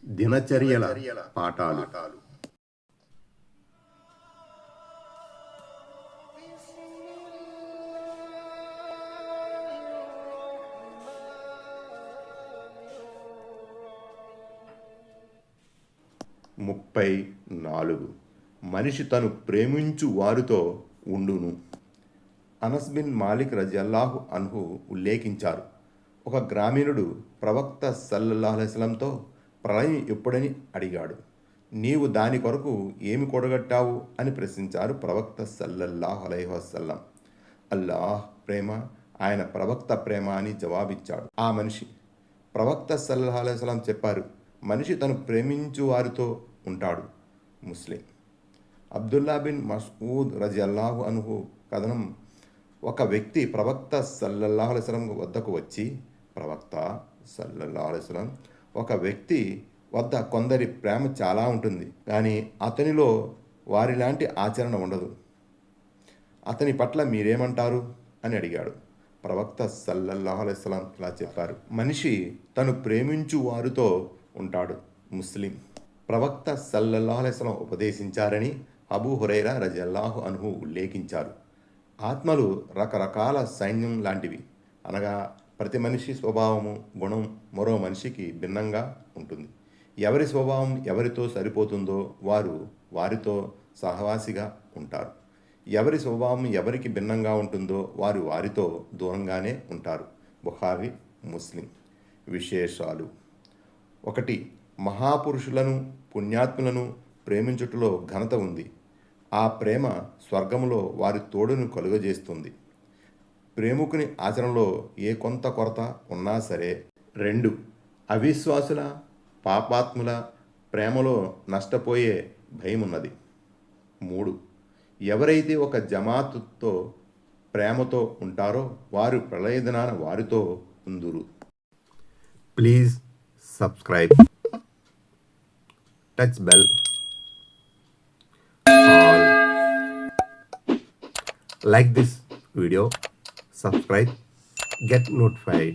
దినచర్యల పాఠాలు. ముప్పై 4 మనిషి తను ప్రేమించు వారితో ఉండును. అనస్ బిన్ మాలిక్ రజియల్లాహు అన్హు ఉల్లేఖించారు, ఒక గ్రామీణుడు ప్రవక్త సల్లల్లాహు అలైహి వసల్లంతో ప్రళయం ఎప్పుడని అడిగాడు. నీవు దాని కొరకు ఏమి కూడగట్టావు అని ప్రశ్నించారు ప్రవక్త సల్లల్లాహు అలైహి వసల్లం. అల్లాహ్ ప్రేమ, ఆయన ప్రవక్త ప్రేమ అని జవాబిచ్చాడు ఆ మనిషి. ప్రవక్త సల్లల్లాహు అలైహి వసల్లం చెప్పారు, మనిషి తను ప్రేమించు వారితో ఉంటాడు. ముస్లిం. అబ్దుల్లా బిన్ మస్ఊద్ రజియల్లాహు అన్హు కథనం, ఒక వ్యక్తి ప్రవక్త సల్లల్లాహు అలైహి వసల్లం వద్దకు వచ్చి, ప్రవక్త సల్లల్లాహు అలైహి వసల్లం, ఒక వ్యక్తి వద్ద కొందరి ప్రేమ చాలా ఉంటుంది, కానీ అతనిలో వారిలాంటి ఆచరణ ఉండదు. అతని పట్ల మీరేమంటారు అని అడిగాడు. ప్రవక్త సల్లల్లాహు అలైహి వసల్లం ఇలా చెప్పారు, మనిషి తను ప్రేమించు వారితో ఉంటాడు. ముస్లిం. ప్రవక్త సల్లల్లాహు అలైహి వసల్లం ఉపదేశించారని అబూ హురైరా రజియల్లాహు అన్హు ఉల్లేఖించారు. ఆత్మలు రకరకాల సైన్యం లాంటివి, అనగా ప్రతి మనిషి స్వభావము, గుణం మరో మనిషికి భిన్నంగా ఉంటుంది. ఎవరి స్వభావం ఎవరితో సరిపోతుందో వారు వారితో సహవాసిగా ఉంటారు. ఎవరి స్వభావం ఎవరికి భిన్నంగా ఉంటుందో వారు వారితో దూరంగానే ఉంటారు. బుఖారి, ముస్లిం. విశేషాలు. 1. మహాపురుషులను, పుణ్యాత్ములను ప్రేమించుటలో ఘనత ఉంది. ఆ ప్రేమ స్వర్గములో వారి తోడును కలుగజేస్తుంది. ప్రేమికుని ఆచరణలో ఏ కొంత కొరత ఉన్నా సరే. 2. అవిశ్వాసుల, పాపాత్ముల ప్రేమలో నష్టపోయే భయమున్నది. 3. ఎవరైతే ఒక జమాతుతో ప్రేమతో ఉంటారో వారు ప్రళయదినాన వారితో ఉందురు. Please subscribe, touch bell, all, like this video, subscribe, get notified.